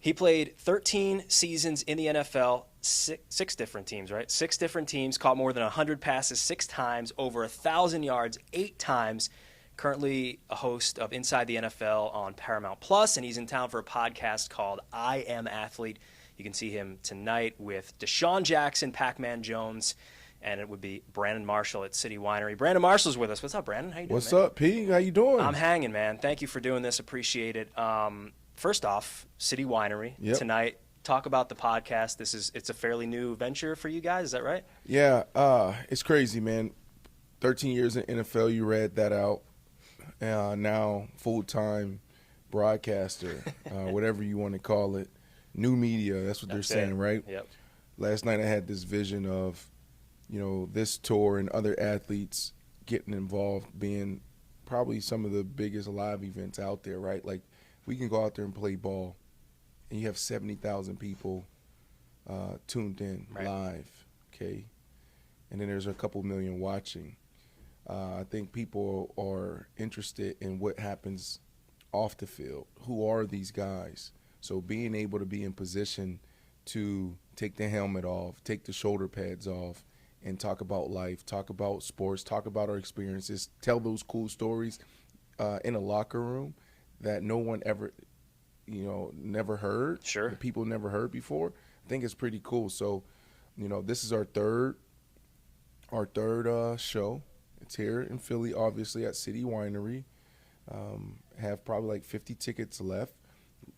He played 13 seasons in the NFL, six different teams, right? 6 different teams, caught more than 100 passes 6 times, over 1,000 yards 8 times. Currently a host of Inside the NFL on Paramount Plus, and he's in town for a podcast called I Am Athlete. You can see him tonight with Deshaun Jackson, PacMan Jones, and it would be Brandon Marshall at City Winery. Brandon Marshall's with us. What's up, Brandon? How you doing, What's man? up, P? How you doing? I'm hanging, man. Thank you for doing this. Appreciate it. First off, City Winery tonight. Talk about the podcast. It's a fairly new venture for you guys. Is that right? Yeah, it's crazy, man. 13 years in NFL, you read that out. Now full-time broadcaster, whatever you want to call it. New media, that's what they're saying, right? Yep. Last night I had this vision of, this tour and other athletes getting involved being probably some of the biggest live events out there, right? Like, we can go out there and play ball, and you have 70,000 people tuned in live, okay? And then there's a couple million watching. I think people are interested in what happens off the field. Who are these guys? So being able to be in position to take the helmet off, take the shoulder pads off, and talk about life, talk about sports, talk about our experiences, tell those cool stories in a locker room that no one ever, never heard. Sure. That people never heard before. I think it's pretty cool. So, this is our third show. It's here in Philly, obviously, at City Winery. Have probably like 50 tickets left.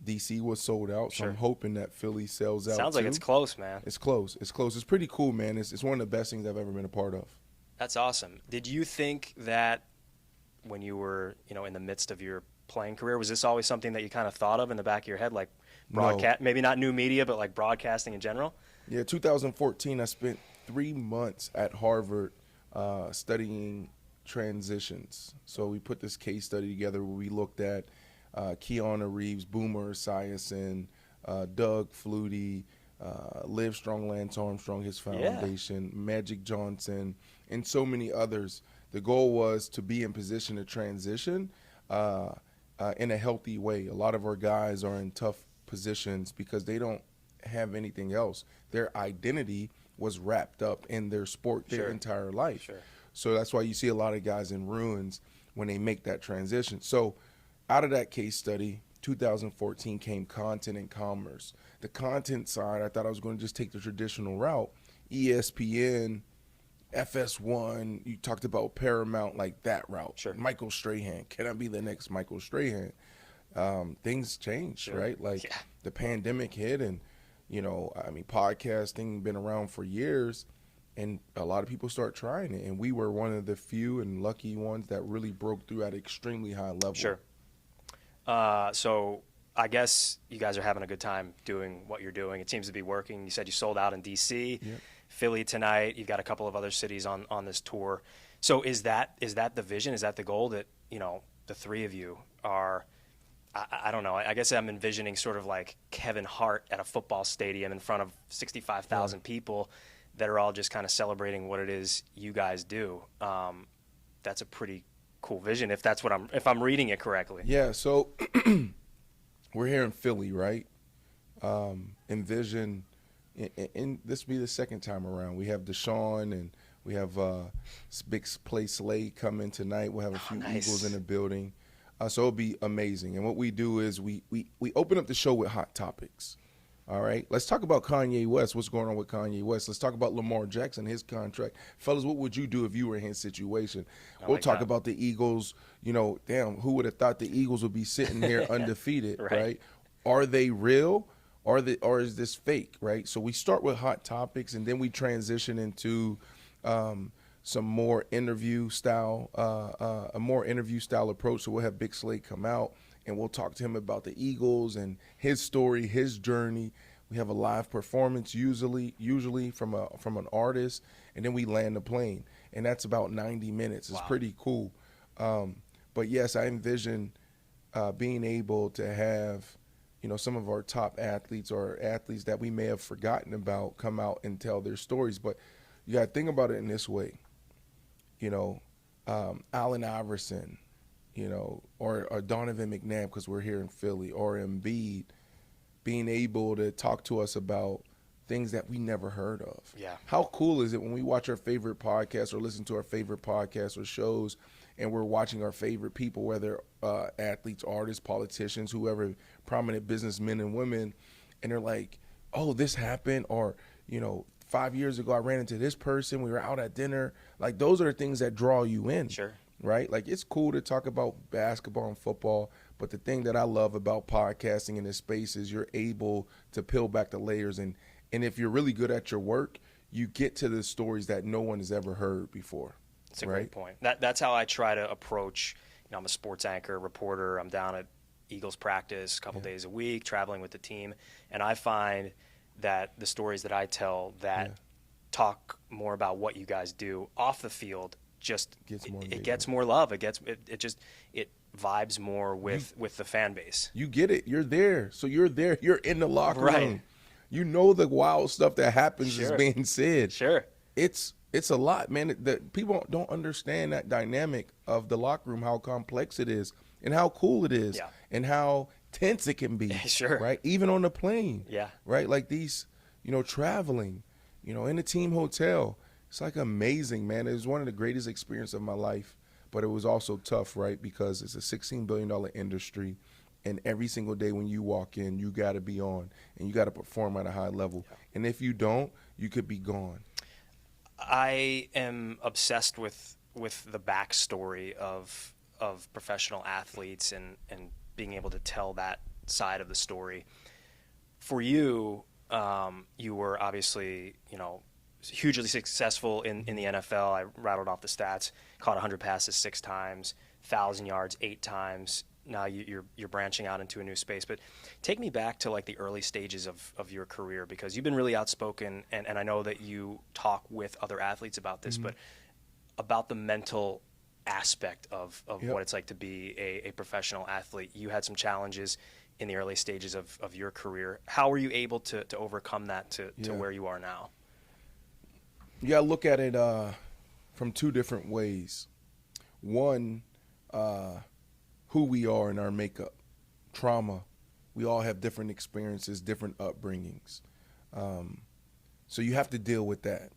DC was sold out, so I'm hoping that Philly sells out. Sounds like it's close, man. It's close. It's close. It's pretty cool, man. It's one of the best things I've ever been a part of. That's awesome. Did you think that when you were, in the midst of your playing career, was this always something that you kind of thought of in the back of your head, like broadcast, maybe not new media, but like broadcasting in general? Yeah, 2014, I spent 3 months at Harvard studying transitions. So we put this case study together where we looked at Keanu Reeves, Boomer Esiason, Doug Flutie, Live Strong, Lance Armstrong, his foundation, Magic Johnson, and so many others. The goal was to be in position to transition in a healthy way. A lot of our guys are in tough positions because they don't have anything else. Their identity was wrapped up in their sport their entire life. Sure. So that's why you see a lot of guys in ruins when they make that transition. So out of that case study, 2014 came content and commerce. The content side, I thought I was going to just take the traditional route. ESPN, FS1, you talked about Paramount, like that route. Sure. Michael Strahan, can I be the next Michael Strahan? Things changed, right? Like the pandemic hit and, podcasting been around for years and a lot of people start trying it. And we were one of the few and lucky ones that really broke through at an extremely high level. Sure. So I guess you guys are having a good time doing what you're doing. It seems to be working. You said you sold out in D.C., Philly tonight. You've got a couple of other cities on this tour. So is that the vision? Is that the goal that, the three of you are – I don't know. I guess I'm envisioning sort of like Kevin Hart at a football stadium in front of 65,000 people that are all just kind of celebrating what it is you guys do. That's a pretty cool vision if I'm reading it correctly. Yeah, so we're here in Philly, right? Envision, and this will be the second time around. We have Deshaun and we have big play Slade coming tonight. We'll have a few Eagles in the building. So it'll be amazing. And what we do is we open up the show with hot topics. All right, let's talk about Kanye West. What's going on with Kanye West? Let's talk about Lamar Jackson, his contract. Fellas, what would you do if you were in his situation? We'll talk about the Eagles. Who would have thought the Eagles would be sitting here undefeated, right? Are they real? Or is this fake, right? So we start with hot topics, and then we transition into some more interview style, a more interview style approach. So we'll have Big Slade come out, and we'll talk to him about the Eagles and his story, his journey. We have a live performance usually from an artist, and then we land the plane, and that's about 90 minutes. It's pretty cool. But yes, I envision being able to have some of our top athletes or athletes that we may have forgotten about come out and tell their stories. But you got to think about it in this way. Allen Iverson, or Donovan McNabb because we're here in Philly, or Embiid being able to talk to us about things that we never heard of. Yeah. How cool is it when we watch our favorite podcasts or listen to our favorite podcasts or shows, and we're watching our favorite people, whether athletes, artists, politicians, whoever, prominent businessmen and women, and they're like, oh, this happened, or, 5 years ago I ran into this person, we were out at dinner. Like, those are the things that draw you in. Sure. Right? Like, it's cool to talk about basketball and football, but the thing that I love about podcasting in this space is you're able to peel back the layers, and if you're really good at your work, you get to the stories that no one has ever heard before. That's a great point. That's how I try to approach, I'm a sports anchor, reporter. I'm down at Eagles practice a couple days a week, traveling with the team, and I find that the stories that I tell that talk more about what you guys do off the field just gets more love. It vibes more with the fan base. You get it. You're there. So you're there. You're in the locker room. You know the wild stuff that happens is being said. Sure. It's a lot, man. People don't understand that dynamic of the locker room, how complex it is and how cool it is and how tense it can be. Sure. Right? Even on the plane. Yeah. Right? Like these, traveling, in a team hotel. It's like amazing, man. It was one of the greatest experiences of my life, but it was also tough, right? Because it's a $16 billion industry, and every single day when you walk in, you got to be on, and you got to perform at a high level. Yeah. And if you don't, you could be gone. I am obsessed with the backstory of professional athletes and being able to tell that side of the story. For you, you were obviously, hugely successful in the NFL. I rattled off the stats, caught 100 passes 6 times, 1,000 yards 8 times. Now you're branching out into a new space. But take me back to like the early stages of your career, because you've been really outspoken, and I know that you talk with other athletes about this, but about the mental aspect of what it's like to be a professional athlete. You had some challenges in the early stages of your career. How were you able to overcome that to where you are now? You got to look at it from 2 different ways. One, who we are in our makeup, trauma. We all have different experiences, different upbringings. So you have to deal with that.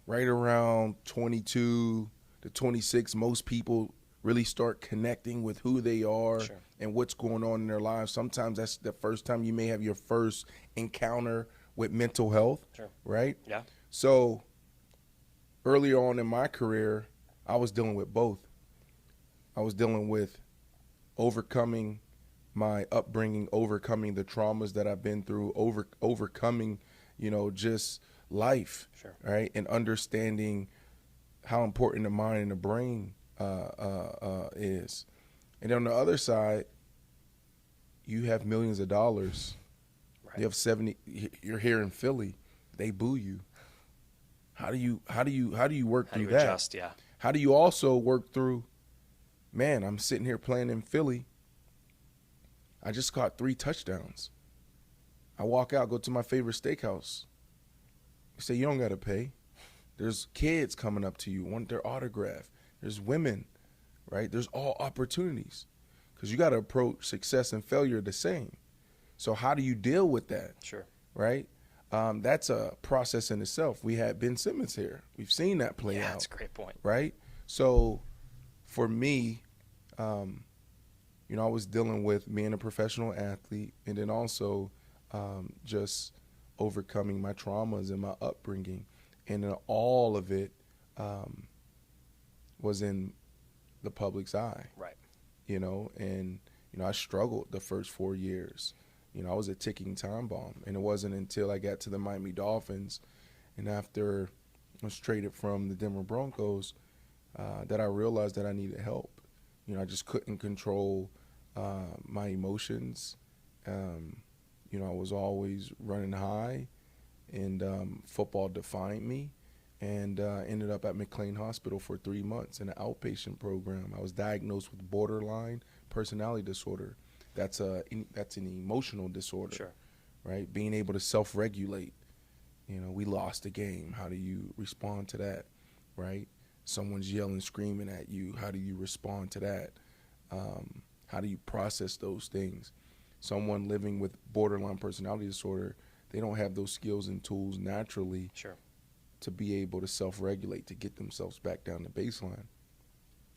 Right around 22 to 26, most people really start connecting with who they are and what's going on in their lives. Sometimes that's the first time you may have your first encounter with mental health, right? Yeah. So earlier on in my career, I was dealing with both. I was dealing with overcoming my upbringing, overcoming the traumas that I've been through, overcoming, just life, right? And understanding how important the mind and the brain is. And on the other side, you have millions of dollars. Right. You have 70. You're here in Philly. They boo you. How do you work through that? Adjust, yeah. How do you also work through? Man, I'm sitting here playing in Philly. I just caught 3 touchdowns. I walk out, go to my favorite steakhouse. You say you don't gotta pay. There's kids coming up to you, want their autograph. There's women, right? There's all opportunities, because you got to approach success and failure the same. So how do you deal with that? Sure. Right? That's a process in itself. We had Ben Simmons here. We've seen that play out. Yeah, that's a great point. Right? So for me, I was dealing with being a professional athlete, and then also just overcoming my traumas and my upbringing. And then all of it was in the public's eye. Right. And I struggled the first 4 years. I was a ticking time bomb. And it wasn't until I got to the Miami Dolphins and after I was traded from the Denver Broncos that I realized that I needed help. I just couldn't control my emotions. I was always running high, and football defined me, and ended up at McLean Hospital for 3 months in an outpatient program. I was diagnosed with borderline personality disorder. That's an emotional disorder, right? Being able to self-regulate. We lost a game. How do you respond to that, right? Someone's yelling, screaming at you. How do you respond to that? How do you process those things? someone living with borderline personality disorder, they don't have those skills and tools naturally Sure. to be able to self-regulate, to get themselves back down to baseline.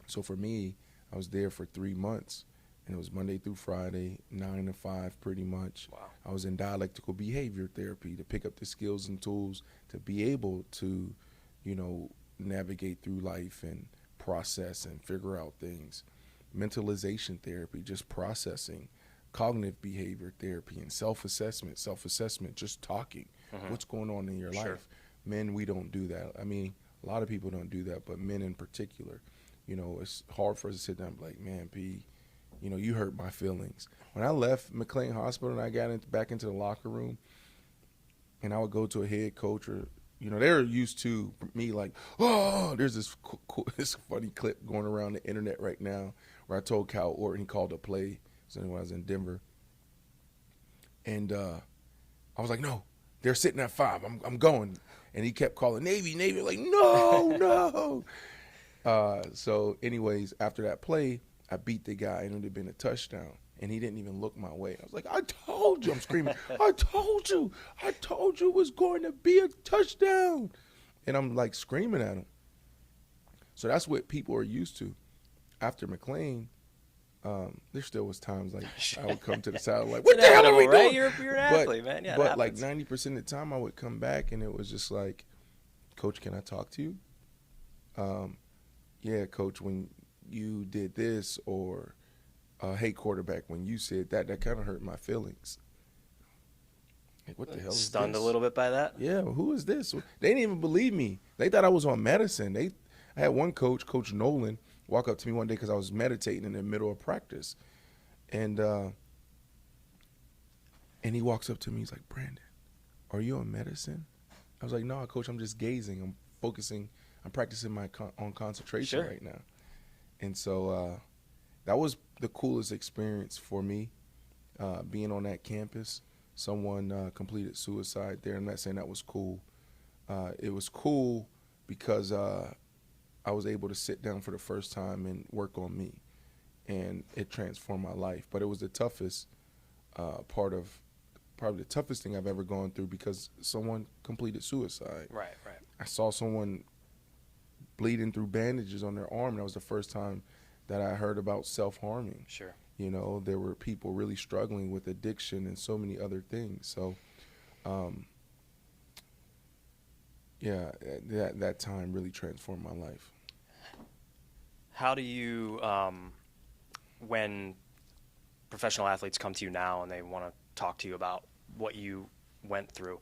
So for me, I was there for 3 months, and it was Monday through Friday, 9 to 5 pretty much. Wow. I was in dialectical behavior therapy to pick up the skills and tools to be able to, navigate through life and process and figure out things. Mentalization therapy, just processing. Cognitive behavior therapy and self-assessment, just talking. What's going on in your life? Men, we don't do that. I mean, a lot of people don't do that, but men in particular. It's hard for us to sit down and be like, man, P, you hurt my feelings. When I left McLean Hospital and I got back into the locker room, and I would go to a head coach or, they're used to me like, oh, there's this this funny clip going around the internet right now where I told Cal Orton he called a play. So when I was in Denver. And I was like, no, they're sitting at 5. I'm going. And he kept calling Navy, like, no. So anyways, after that play, I beat the guy and it would have been a touchdown. And he didn't even look my way. I was like, I told you. I'm screaming. I told you it was going to be a touchdown. And I'm like screaming at him. So that's what people are used to. After McLean, there still was times like I would come to the side like, what the hell are we doing? You're an athlete, man. Yeah, but like 90% of the time I would come back and it was just like, Coach, can I talk to you? Yeah, Coach, when you did this, or hey, quarterback, when you said that kind of hurt my feelings. Like, what the hell is this? Stunned a little bit by that? Yeah, who is this? They didn't even believe me. They thought I was on medicine. I had one coach, Coach Nolan, walk up to me one day because I was meditating in the middle of practice. And he walks up to me. He's like, Brandon, are you on medicine? I was like, no, Coach, I'm just gazing. I'm focusing. I'm practicing my concentration right now. And so that was the coolest experience for me, being on that campus. Someone completed suicide there. I'm not saying that was cool. It was cool because I was able to sit down for the first time and work on me, and it transformed my life. But it was the toughest probably the toughest thing I've ever gone through because someone completed suicide. Right. I saw someone bleeding through bandages on their arm, and that was the first time that I heard about self-harming. Sure. There were people really struggling with addiction and so many other things. So, that time really transformed my life. How do you, when professional athletes come to you now and they want to talk to you about what you went through,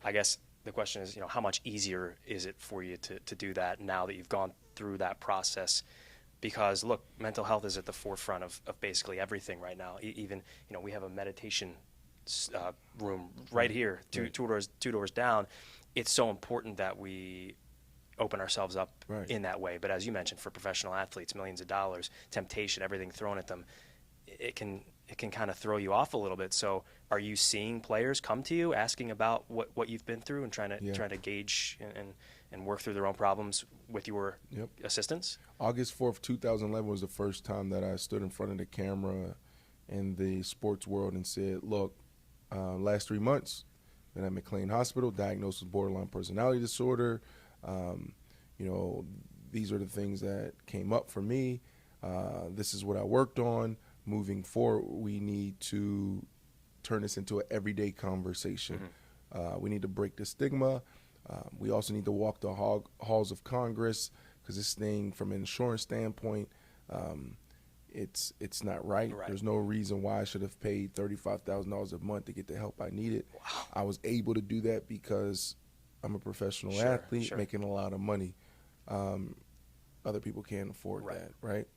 I guess the question is, how much easier is it for you to do that now that you've gone through that process? Because, look, mental health is at the forefront of basically everything right now. Even, we have a meditation room right here, two doors down. It's so important that we open ourselves up in that way. But as you mentioned, for professional athletes, millions of dollars, temptation, everything thrown at them, it can kind of throw you off a little bit. So are you seeing players come to you asking about what you've been through and trying to gauge and work through their own problems with your assistance? August 4th, 2011 was the first time that I stood in front of the camera in the sports world and said, look, last 3 months, been at McLean Hospital, diagnosed with borderline personality disorder. These are the things that came up for me. This is what I worked on. Moving forward, we need to turn this into an everyday conversation. We need to break the stigma. We also need to walk the halls of Congress because this thing, from an insurance standpoint, it's not right. There's no reason why I should have paid $35,000 a month to get the help I needed. Wow. I was able to do that because I'm a professional athlete making a lot of money. Other people can't afford that, right?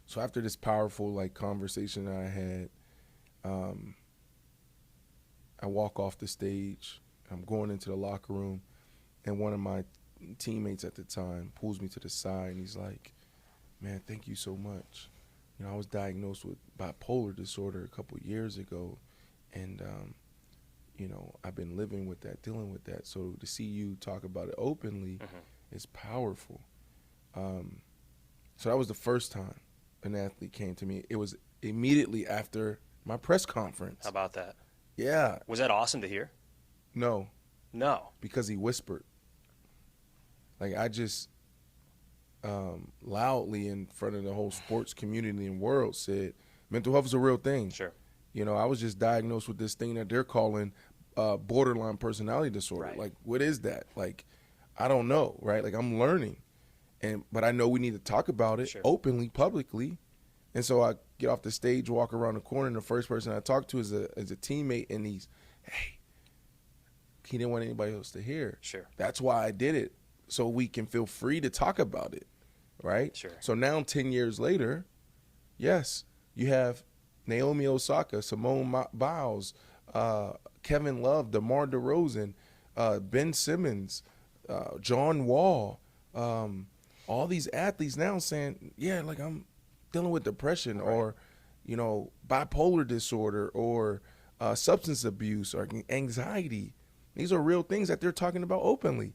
So after this powerful conversation that I had, I walk off the stage. I'm going into the locker room, and one of my teammates at the time pulls me to the side, and he's like, man, thank you so much. I was diagnosed with bipolar disorder a couple years ago, and, I've been living with that, dealing with that. So to see you talk about it openly is powerful. So that was the first time an athlete came to me. It was immediately after My press conference. How about that? Yeah. Was that awesome to hear? No. No. Because he whispered. Like, I just loudly in front of the whole sports community and world said, mental health is a real thing. Sure. You know, I was just diagnosed with this thing that they're calling borderline personality disorder. Right. Like, what is that? Like, I don't know, right? Like, I'm learning. But I know we need to talk about it openly, publicly. And so I get off the stage, walk around the corner, and the first person I talk to is a teammate, and he didn't want anybody else to hear. Sure. That's why I did it, so we can feel free to talk about it, right? Sure. So now 10 years later, yes, you have Naomi Osaka, Simone Biles, Kevin Love, DeMar DeRozan, Ben Simmons, John Wall, all these athletes now saying, yeah, like I'm dealing with depression or, you know, bipolar disorder or substance abuse or anxiety. These are real things that they're talking about openly.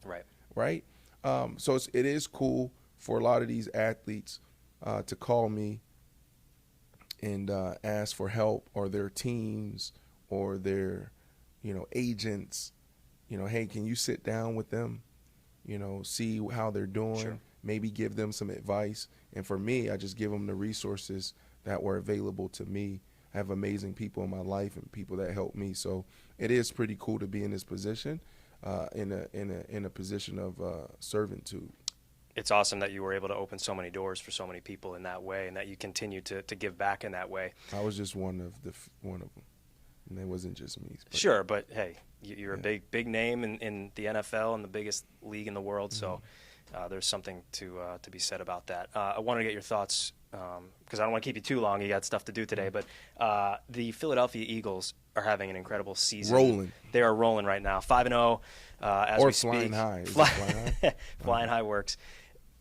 Right? So it is cool for a lot of these athletes to call me and ask for help, or their teams or their, you know, agents, you know, hey, can you sit down with them, you know, see how they're doing, maybe give them some advice. And for me, I just give them the resources that were available to me. I have amazing people in my life and people that help me. So it is pretty cool to be in this position, in a position of servitude. It's awesome that you were able to open so many doors for so many people in that way, and that you continue to give back in that way. I was just one of them, and it wasn't just me. But. Sure, but hey, you're a big name in the NFL and the biggest league in the world. So there's something to be said about that. I wanted to get your thoughts because I don't want to keep you too long. You got stuff to do today, but the Philadelphia Eagles are having an incredible season. Rolling. They are rolling right now, 5-0 as we speak. Or flying high. Is it flying high? Flying high works.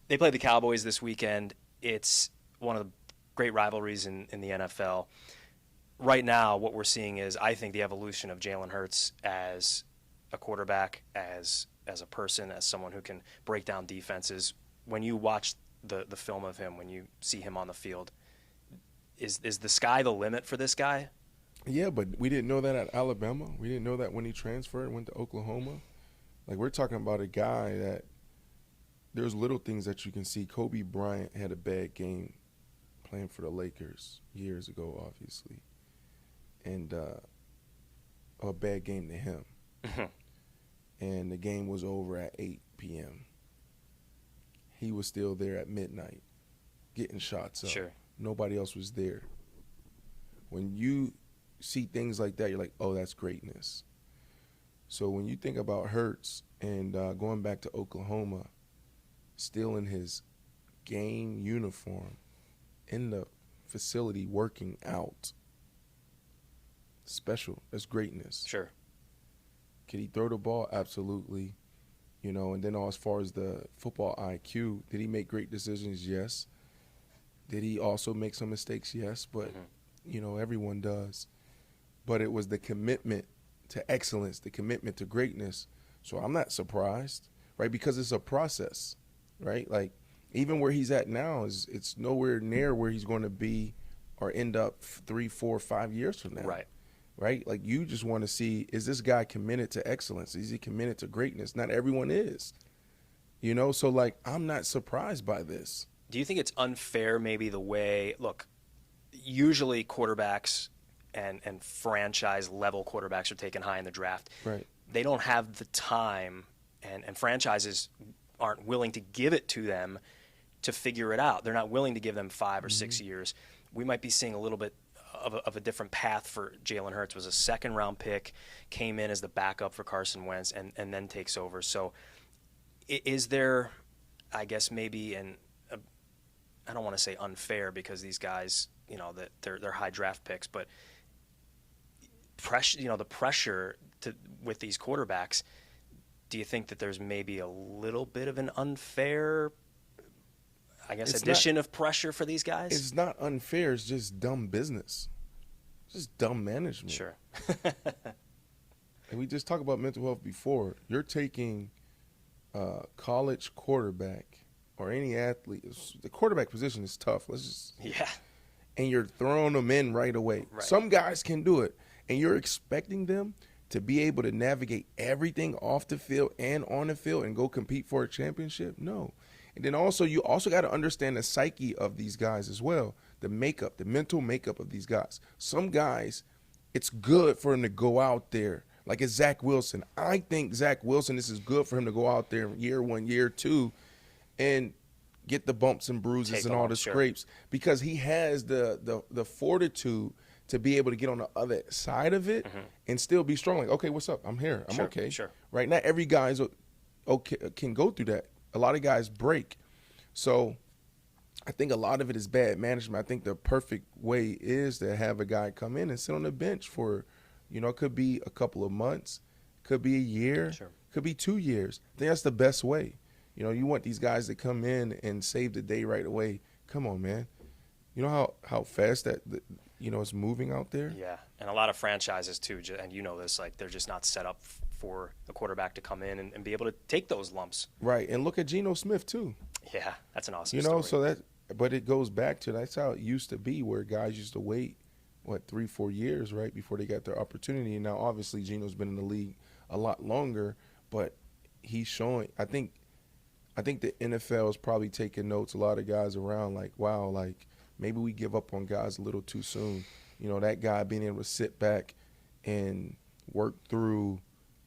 They play the Cowboys this weekend. It's one of the great rivalries in the NFL. Right now, what we're seeing is, I think, the evolution of Jalen Hurts as a quarterback, as a person, as someone who can break down defenses. When you watch the film of him, when you see him on the field, is the sky the limit for this guy? Yeah, but we didn't know that at Alabama. We didn't know that when he transferred and went to Oklahoma. Like, we're talking about a guy that there's little things that you can see. Kobe Bryant had a bad game playing for the Lakers years ago, obviously, and a bad game to him. And the game was over at 8 p.m. He was still there at midnight getting shots up. Sure. Nobody else was there. When you see things like that, you're like, oh, that's greatness. So when you think about Hurts and going back to Oklahoma, still in his game uniform, in the facility working out, special. That's greatness. Sure. Could he throw the ball? Absolutely. You know, and then as far as the football IQ, did he make great decisions? Yes. Did he also make some mistakes? Yes. But, you know, everyone does. But it was the commitment to excellence, the commitment to greatness. So I'm not surprised, right? Because it's a process, right? Like, even where he's at now, it's nowhere near where he's going to be or end up 3, 4, 5 years from now. Right? Like, you just want to see, is this guy committed to excellence? Is he committed to greatness? Not everyone is. You know, so, like, I'm not surprised by this. Do you think it's unfair maybe the way, look, usually quarterbacks and franchise-level quarterbacks are taken high in the draft. Right. They don't have the time, and franchises aren't willing to give it to them to figure it out. They're not willing to give them 5 or 6 years. We might be seeing a little bit of a different path for Jalen Hurts. Was a second-round pick, came in as the backup for Carson Wentz, and then takes over. So is there, I guess, maybe I don't want to say unfair because these guys, you know, that they're high draft picks, but pressure, you know, the pressure with these quarterbacks, do you think that there's maybe a little bit of an unfair, I guess, addition of pressure for these guys? It's not unfair. It's just dumb business. It's just dumb management. Sure. And we just talked about mental health before. You're taking a college quarterback or any athlete. The quarterback position is tough. and you're throwing them in right away. Right. Some guys can do it, and you're expecting them to be able to navigate everything off the field and on the field and go compete for a championship? No. And then also, you also got to understand the psyche of these guys as well, the makeup, the mental makeup of these guys. Some guys, it's good for them to go out there, like it's Zach Wilson. I think Zach Wilson, this is good for him to go out there year one, year two, and get the bumps and bruises and all the scrapes, because he has the fortitude to be able to get on the other side of it and still be strong. Like, okay, what's up? I'm here. I'm okay. Sure. Right? Not every guy's okay can go through that. A lot of guys break. So I think a lot of it is bad management. I think the perfect way is to have a guy come in and sit on the bench for, it could be a couple of months, could be a year, could be 2 years. I think that's the best way. You want these guys to come in and save the day right away. Come on, man. You know how fast that it's moving out there? Yeah, and a lot of franchises too, and you know this, like they're just not set up for the quarterback to come in and be able to take those lumps. Right, and look at Geno Smith too. Yeah, that's an awesome story. But it goes back to, that's how it used to be, where guys used to wait, 3-4 years, right, before they got their opportunity. And now obviously Geno's been in the league a lot longer, but he's showing. I think the NFL is probably taking notes. A lot of guys around, like, wow, like maybe we give up on guys a little too soon. That guy being able to sit back and work through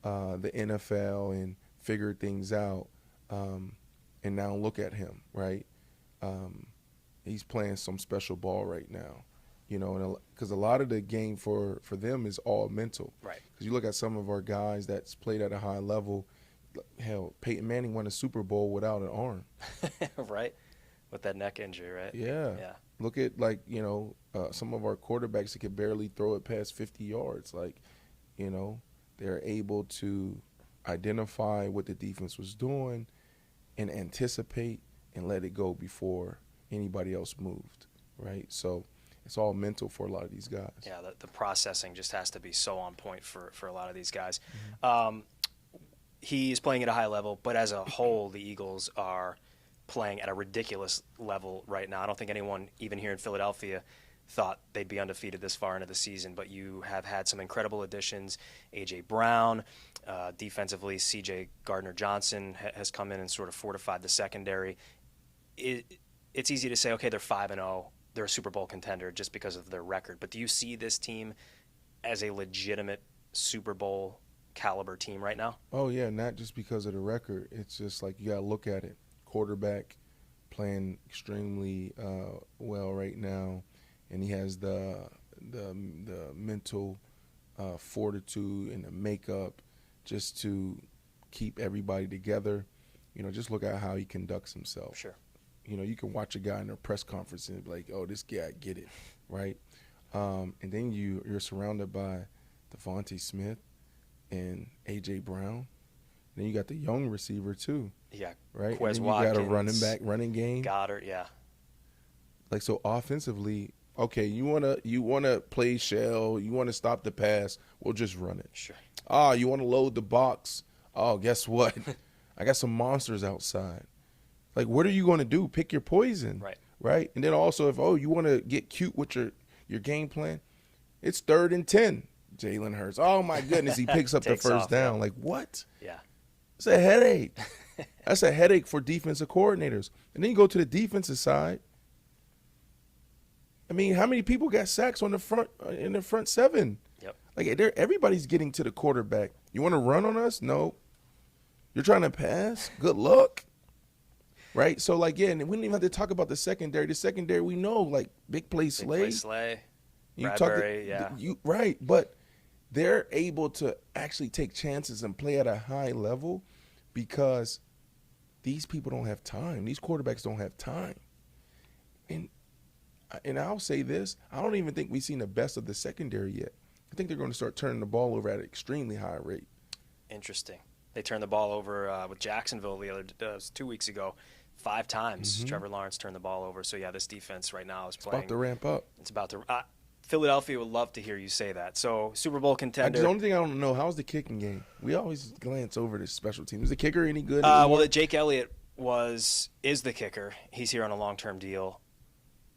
the NFL and figure things out, and now look at him, right? He's playing some special ball right now, and because a lot of the game for them is all mental. Right. Because you look at some of our guys that's played at a high level. Hell, Peyton Manning won a Super Bowl without an arm. Right, with that neck injury, right? Yeah. Look at, some of our quarterbacks that could barely throw it past 50 yards. They're able to identify what the defense was doing and anticipate and let it go before anybody else moved, right? So it's all mental for a lot of these guys. Yeah, the processing just has to be so on point for a lot of these guys. He's playing at a high level, but as a whole, the Eagles are playing at a ridiculous level right now. I don't think anyone, even here in Philadelphia, thought they'd be undefeated this far into the season, but you have had some incredible additions. A.J. Brown, defensively, C.J. Gardner-Johnson has come in and sort of fortified the secondary. It's easy to say, okay, they're 5-0, they're a Super Bowl contender just because of their record, but do you see this team as a legitimate Super Bowl caliber team right now? Oh, yeah, not just because of the record. It's just like you got to look at it. Quarterback playing extremely well right now, and he has the mental fortitude and the makeup just to keep everybody together. Just look at how he conducts himself. Sure. You can watch a guy in a press conference and be like, oh, this guy get it, right? And then you're surrounded by Devontae Smith and A.J. Brown. Then you got the young receiver too. Yeah, right. Quez and then Watkins, you got a running game. Goddard, yeah. So offensively, okay, you wanna play shell, you wanna stop the pass, we'll just run it. Sure. You wanna load the box. Oh, guess what? I got some monsters outside. Like, what are you gonna do? Pick your poison. Right. And then also, if you wanna get cute with your game plan, it's 3rd and 10. Jalen Hurts. Oh, my goodness, he picks up the first down. Yeah. Like, what? Yeah. It's a headache. That's a headache for defensive coordinators. And then you go to the defensive side. I mean, how many people got sacks in the front seven? Yep. Like, everybody's getting to the quarterback. You want to run on us? No. You're trying to pass? Good luck. Right? So, and we don't even have to talk about the secondary. The secondary, we know, big play Slay. Bradbury, Right, but they're able to actually take chances and play at a high level because these people don't have time. These quarterbacks don't have time. And I'll say this, I don't even think we've seen the best of the secondary yet. I think they're going to start turning the ball over at an extremely high rate. Interesting. They turned the ball over with Jacksonville 2 weeks ago 5 times. Mm-hmm. Trevor Lawrence turned the ball over. So, yeah, this defense right now is playing. It's about to ramp up. It's about to Philadelphia would love to hear you say that. So, Super Bowl contender. The only thing I don't know, how's the kicking game? We always glance over the special teams. Is the kicker any good? Well, Jake Elliott is the kicker. He's here on a long-term deal.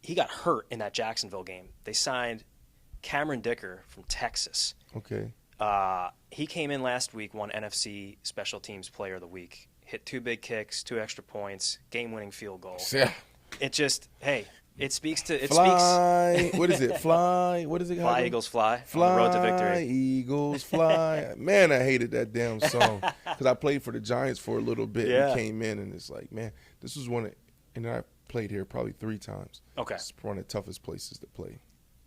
he got hurt in that Jacksonville game. They signed Cameron Dicker from Texas. Okay. He came in last week, won NFC Special Teams Player of the Week, hit 2 big kicks, 2 extra points, game-winning field goal. Yeah. It just, hey, it speaks to it. Fly. What is it? Fly. What is it? Fly Eagles Fly. Fly On the road to victory. Eagles Fly. Man, I hated that damn song because I played for the Giants for a little bit and came in, and it's like, man, this was and I played here probably 3 times. Okay. It's one of the toughest places to play.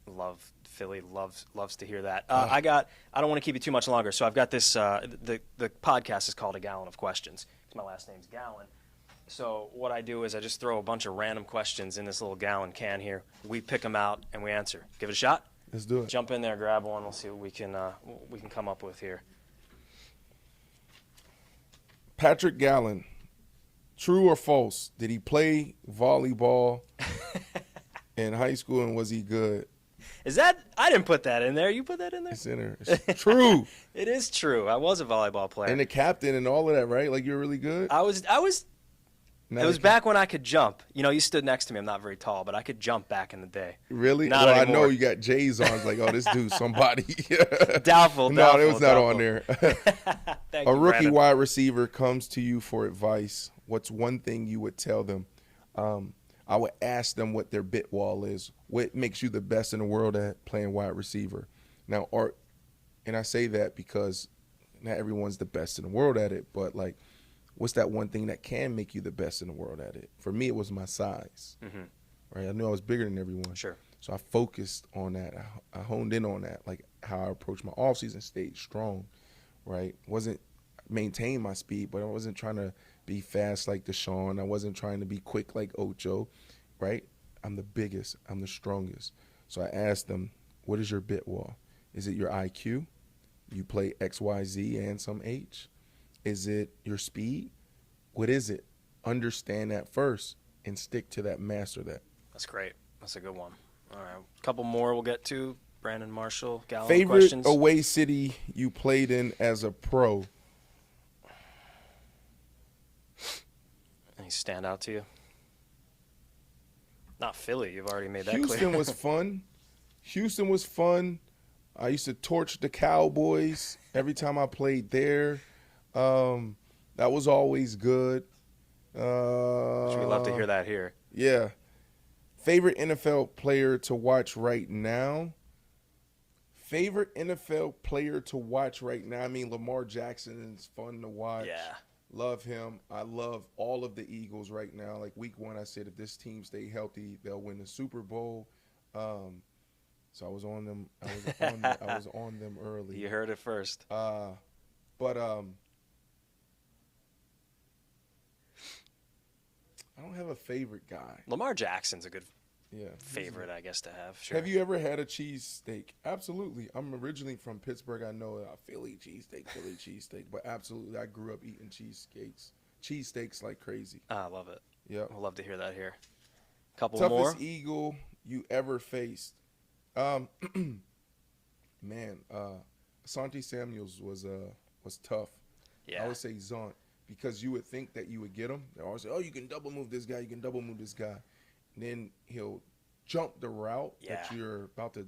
Love Philly. Loves to hear that. I don't want to keep you too much longer, so I've got this. The podcast is called A Gallen of Questions. My last name's Gallen. So what I do is I just throw a bunch of random questions in this little gallon can here. We pick them out and we answer. Give it a shot. Let's do it. Jump in there, grab one. We'll see what we can come up with here. Patrick Gallen, true or false? Did he play volleyball in high school, and was he good? Is that? I didn't put that in there. You put that in there? It's in there. It's true. It is true. I was a volleyball player. And the captain and all of that, right? Like, you're really good? I was. It was back when I could jump. You know, you stood next to me. I'm not very tall, but I could jump back in the day. Really? Not well, anymore. I know you got J's on. It's like, oh, this dude's somebody. Doubtful. No, it was not on there. Thank A you, rookie Brandon. wide receiver comes to you for advice. What's one thing you would tell them? I would ask them what their bit wall is. What makes you the best in the world at playing wide receiver? Now, and I say that because not everyone's the best in the world at it, but like, what's that one thing that can make you the best in the world at it? For me, it was my size. Mm-hmm. Right? I knew I was bigger than everyone. Sure. So I focused on that. I honed in on that, like how I approached my offseason, stayed strong, right? Wasn't maintain my speed, but I wasn't trying to be fast like Deshaun. I wasn't trying to be quick like Ocho, right? I'm the biggest. I'm the strongest. So I asked them, what is your bit wall? Is it your IQ? You play X, Y, Z, and some H? Is it your speed? What is it? Understand that first and stick to that, master that. That's great. That's a good one. All right. A couple more we'll get to. Brandon Marshall, Gallen Favorite questions. away city you played in as a pro? Any stand out to you? Not Philly. You've already made that Houston clear. was fun. Houston was fun. I used to torch the Cowboys every time I played there. That was always good. We love to hear that here. Yeah. Favorite NFL player to watch right now? Favorite NFL player to watch right now? I mean, Lamar Jackson is fun to watch. Yeah. Love him. I love all of the Eagles right now. Like week 1, I said if this team stay healthy, they'll win the Super Bowl. So I was on them. I was on them early. You heard it first. But I don't have a favorite guy. Lamar Jackson's a good Yeah. favorite, I guess, to have. Sure. Have you ever had a cheesesteak? Absolutely. I'm originally from Pittsburgh. I know Philly cheesesteak. But absolutely, I grew up eating cheesesteaks like crazy. I love it. Yeah. We'll love to hear that here. Couple Toughest more. Eagle you ever faced? Man, Asante Samuels was tough. Yeah. I would say Zont because you would think that you would get him. They always say, oh, you can double move this guy. You can double move this guy. And then he'll jump the route that you're about to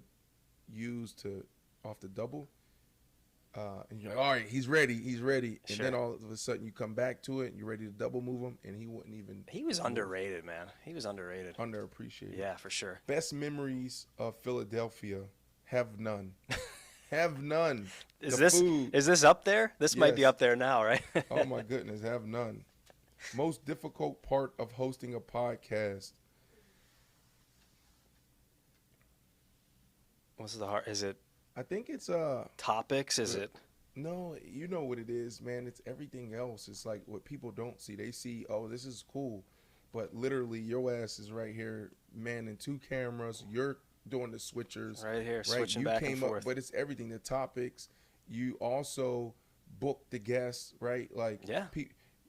use off the double. And you're like, all right, he's ready. And Sure. then all of a sudden you come back to it and you're ready to double move him, and he wouldn't even. He was underrated, man. He was underrated. Underappreciated. Yeah, for sure. Best memories of Philadelphia? Have none. Have none. Is The this food. is this up there? This might be Yes. up there now, right? Oh my goodness, have none. Most difficult part of hosting a podcast? What's the hard? Is it I think it's topics? Is it? no, you know what it is, man. It's everything else. It's like what people don't see. They see, oh, this is cool, but literally your ass is right here, manning 2 cameras. You're doing the switchers. Right here, Right, switching you back came and up, forth. but it's everything. The topics. You also book the guests, right? Like, Yeah.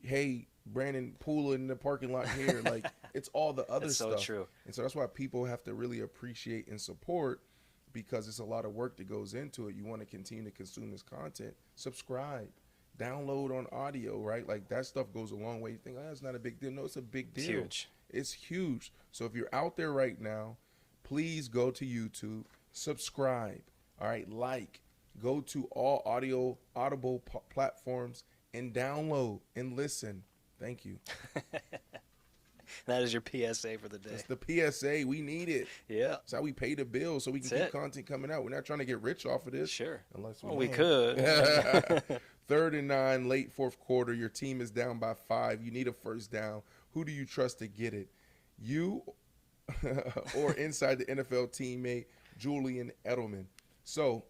Hey, Brandon, pool in the parking lot here. Like, it's all the other That's so stuff. true. And so that's why people have to really appreciate and support, because it's a lot of work that goes into it. You want to continue to consume this content. Subscribe. download on audio, right? Like that stuff goes a long way. You think, oh, it's not a big deal. No, it's a big deal. It's huge. It's huge. So if you're out there right now, please go to YouTube, subscribe, all right, go to all audible platforms and download and listen. Thank you. That is your PSA for the day. It's the PSA. We need it. Yeah. It's how we pay the bills so we can keep content coming out. We're not trying to get rich off of this. Sure. Unless we could. 3rd and 9, late fourth quarter. Your team is down by 5. You need a first down. Who do you trust to get it? You or inside the NFL teammate, Julian Edelman. So,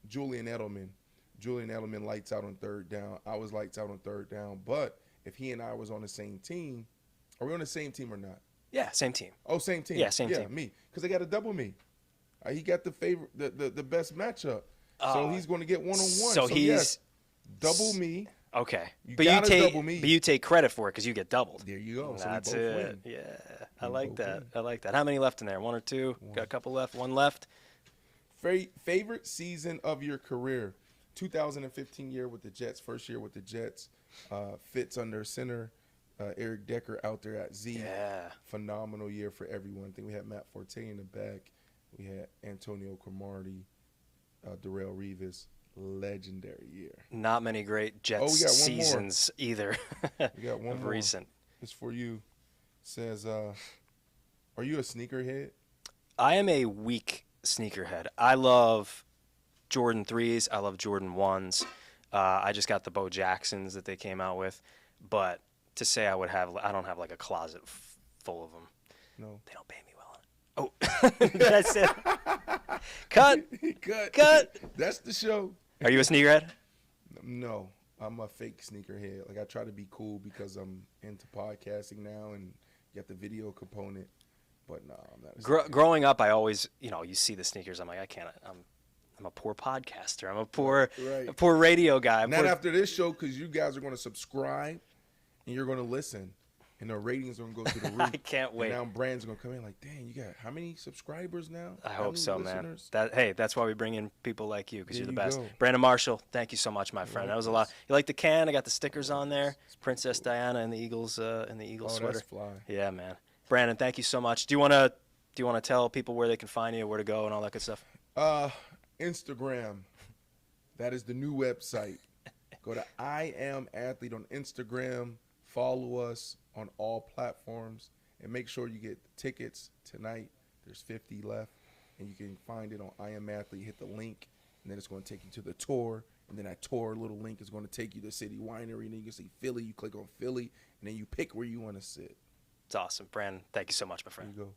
Julian Edelman lights out on 3rd down. I was lights out on 3rd down. But if he and I was on the same team, are we on the same team or not? Yeah, same team. Oh, same team. Yeah, same team. Yeah, me. Because they got to double me. He got the best matchup. So he's going to get one-on-one. So he's yes, double me. Okay. Double me. But you take credit for it because you get doubled. There you go. That's so we both it. win. Yeah. I like that. How many left in there? 1 or 2? Got a couple left. 1 left. Favorite season of your career? 2015 year with the Jets. First year with the Jets. Fitz under center. Eric Decker out there at Z. Yeah. Phenomenal year for everyone. I think we had Matt Forte in the back. We had Antonio Cromartie, Darrelle Revis. Legendary year. Not many great Jets seasons either. We got one more. Recent. It's for you. It says, are you a sneakerhead? I am a weak sneakerhead. I love Jordan 3s. I love Jordan 1s. I just got the Bo Jacksons that they came out with. But to say I don't have like a closet full of them. No. They don't pay me well. Oh, that's it. Cut. That's the show. Are you a sneakerhead? No, I'm a fake sneakerhead. Like I try to be cool because I'm into podcasting now and get the video component. But no, I'm not a sneakerhead. Growing up, I always, you see the sneakers. I'm like, I can't. I'm a poor podcaster. I'm a poor radio guy. Not after this show because you guys are going to subscribe and you're going to listen. And the ratings are going to go through the roof. I can't wait. And now brands are going to come in like, dang, you got how many subscribers now? I hope so, listeners? Man. That's why we bring in people like you because you're the best. Go. Brandon Marshall, thank you so much, my friend. That was a lot. You like the can? I got the stickers on there. Princess Diana and the Eagles sweater. That's fly. Yeah, man. Brandon, thank you so much. Do you want to tell people where they can find you, where to go, and all that good stuff? Instagram. That is the new website. Go to I Am Athlete on Instagram. Follow us on all platforms. And make sure you get tickets tonight. There's 50 left. And you can find it on I Am Athlete. Hit the link. And then it's going to take you to the tour. And then that tour little link is going to take you to City Winery. And then you can see Philly. You click on Philly. And then you pick where you want to sit. It's awesome. Brandon, thank you so much, my friend. There you go.